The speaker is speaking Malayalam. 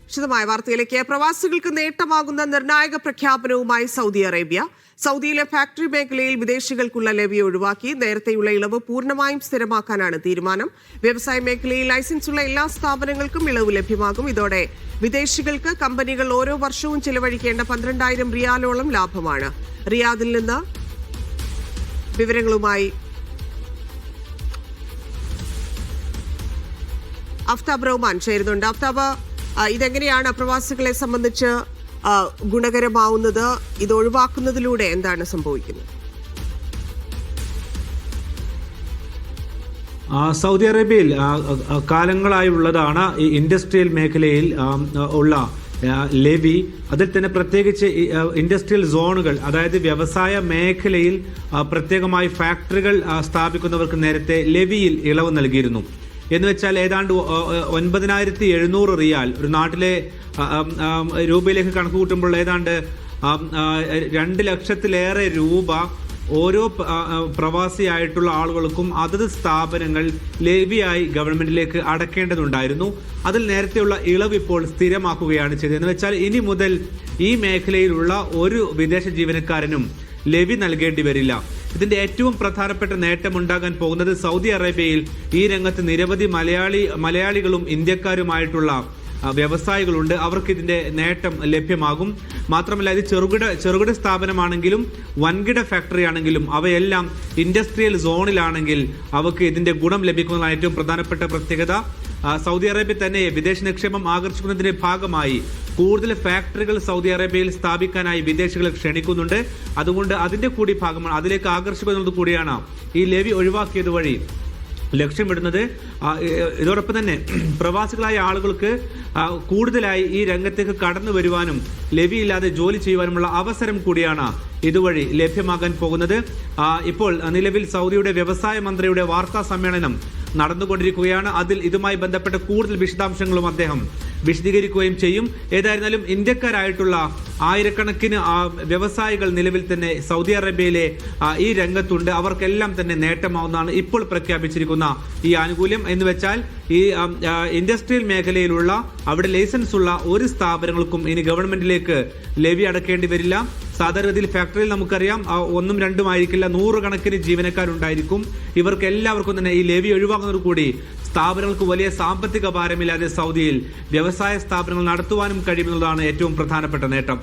വിശദമായ വാർത്തയിലേക്ക്. പ്രവാസികൾക്ക് നേട്ടമാകുന്ന നിർണായക പ്രഖ്യാപനവുമായി സൗദി അറേബ്യ. സൗദിയിലെ ഫാക്ടറി മേഖലയിൽ വിദേശികൾക്കുള്ള ലെവി ഒഴിവാക്കി. നേരത്തെയുള്ള ഇളവ് പൂർണ്ണമായും സ്ഥിരമാക്കാനാണ് തീരുമാനം. വ്യവസായ മേഖലയിൽ ലൈസൻസുള്ള എല്ലാ സ്ഥാപനങ്ങൾക്കും ഇളവ് ലഭ്യമാകും. ഇതോടെ വിദേശികൾക്ക് കമ്പനികൾ ഓരോ വർഷവും ചിലവഴിക്കേണ്ട 12,000 റിയാലോളം ലാഭമാണ്. റിയാദിൽ നിന്ന് വിവരങ്ങളുമായി അഫ്താബ് റഹ്മാൻ ചേരുന്നുണ്ട്. അഫ്താബ്, ഇതെങ്ങനെയാണ് പ്രവാസികളെ സംബന്ധിച്ച് ഗുണകരമാവുന്നത്? ഇത് ഒഴിവാക്കുന്നതിലൂടെ എന്താണ് സംഭവിക്കുന്നത്? സൗദി അറേബ്യയിൽ കാലങ്ങളായുള്ളതാണ് ഈ ഇൻഡസ്ട്രിയൽ മേഖലയിൽ ഉള്ള ലെവി. അതിൽ തന്നെ പ്രത്യേകിച്ച് ഇൻഡസ്ട്രിയൽ സോണുകൾ, അതായത് വ്യവസായ മേഖലയിൽ പ്രത്യേകമായി ഫാക്ടറികൾ സ്ഥാപിക്കുന്നവർക്ക് നേരത്തെ ലെവിയിൽ ഇളവ് നൽകിയിരുന്നു. എന്ന് വെച്ചാൽ ഏതാണ്ട് 9,700 റിയാൽ, ഒരു നാട്ടിലെ രൂപയിലേക്ക് കണക്ക് കൂട്ടുമ്പോൾ ഏതാണ്ട് 2 ലക്ഷത്തിലേറെ രൂപ ഓരോ പ്രവാസിയായിട്ടുള്ള ആളുകൾക്കും അതത് സ്ഥാപനങ്ങൾ ലെവിയായി ഗവൺമെന്റിലേക്ക് അടക്കേണ്ടതുണ്ടായിരുന്നു. അതിൽ നേരത്തെയുള്ള ഇളവ് ഇപ്പോൾ സ്ഥിരമാക്കുകയാണ് ചെയ്തത്. എന്ന് വെച്ചാൽ ഇനി മുതൽ ഈ മേഖലയിലുള്ള ഒരു വിദേശ ജീവനക്കാരനും ലെവി നൽകേണ്ടി വരില്ല. ഇതിന്റെ ഏറ്റവും പ്രധാനപ്പെട്ട നേട്ടം ഉണ്ടാകാൻ പോകുന്നത് സൗദി അറേബ്യയിൽ ഈ രംഗത്ത് നിരവധി മലയാളികളും ഇന്ത്യക്കാരുമായിട്ടുള്ള വ്യവസായികളുണ്ട്. അവർക്ക് ഇതിന്റെ നേട്ടം ലഭ്യമാകും. മാത്രമല്ല, ഇത് ചെറുകിട സ്ഥാപനമാണെങ്കിലും വൻകിട ഫാക്ടറി ആണെങ്കിലും അവയെല്ലാം ഇൻഡസ്ട്രിയൽ സോണിലാണെങ്കിൽ അവർക്ക് ഇതിന്റെ ഗുണം ലഭിക്കുന്നതാണ് ഏറ്റവും പ്രധാനപ്പെട്ട പ്രത്യേകത. സൗദി അറേബ്യ തന്നെ വിദേശ നിക്ഷേപം ആകർഷിക്കുന്നതിന്റെ ഭാഗമായി കൂടുതൽ ഫാക്ടറികൾ സൗദി അറേബ്യയിൽ സ്ഥാപിക്കാനായി വിദേശികളെ ക്ഷണിക്കുന്നുണ്ട്. അതുകൊണ്ട് അതിന്റെ കൂടി ഭാഗമാണ്, അതിലേക്ക് ആകർഷിക്കുന്നത് കൂടിയാണ് ഈ ലെവി ഒഴിവാക്കിയത് വഴി ലക്ഷ്യമിടുന്നത്. ഇതോടൊപ്പം തന്നെ പ്രവാസികളായ ആളുകൾക്ക് കൂടുതലായി ഈ രംഗത്തേക്ക് കടന്നു വരുവാനും ലെവി ഇല്ലാതെ ജോലി ചെയ്യുവാനുമുള്ള അവസരം കൂടിയാണ് ഇതുവഴി ലഭ്യമാകാൻ പോകുന്നത്. ഇപ്പോൾ നിലവിൽ സൗദിയുടെ വ്യവസായ മന്ത്രിയുടെ വാർത്താ സമ്മേളനം നടന്നുകൊണ്ടിരിക്കുകയാണ്. അതിൽ ഇതുമായി ബന്ധപ്പെട്ട കൂടുതൽ വിശദാംശങ്ങളും അദ്ദേഹം വിശദീകരിക്കുകയും ചെയ്യും. ഏതായിരുന്നാലും ഇന്ത്യക്കാരായിട്ടുള്ള ആയിരക്കണക്കിന് വ്യവസായികൾ നിലവിൽ തന്നെ സൗദി അറേബ്യയിലെ ഈ രംഗത്തുണ്ട്. അവർക്കെല്ലാം തന്നെ നേട്ടമാവുന്നതാണ് ഇപ്പോൾ പ്രഖ്യാപിച്ചിരിക്കുന്ന ഈ ആനുകൂല്യം. എന്ന് വെച്ചാൽ ഈ ഇൻഡസ്ട്രിയൽ മേഖലയിലുള്ള അവിടെ ലൈസൻസ് ഉള്ള ഒരു സ്ഥാപനങ്ങൾക്കും ഇനി ഗവൺമെന്റിലേക്ക് ലെവി അടക്കേണ്ടി വരില്ല. സാധാരണഗതിയിൽ ഫാക്ടറിയിൽ നമുക്കറിയാം 1ഉം 2ഉം ആയിരിക്കില്ല, 100 കണക്കിന് ജീവനക്കാരുണ്ടായിരിക്കും. ഇവർക്ക് എല്ലാവർക്കും തന്നെ ഈ ലെവി ഒഴിവാക്കുന്നതോടു കൂടി സ്ഥാപനങ്ങൾക്ക് വലിയ സാമ്പത്തിക ഭാരമില്ലാതെ സൗദിയിൽ വ്യവസായ സ്ഥാപനങ്ങൾ നടത്തുവാനും കഴിയുമെന്നതാണ് ഏറ്റവും പ്രധാനപ്പെട്ട നേട്ടം.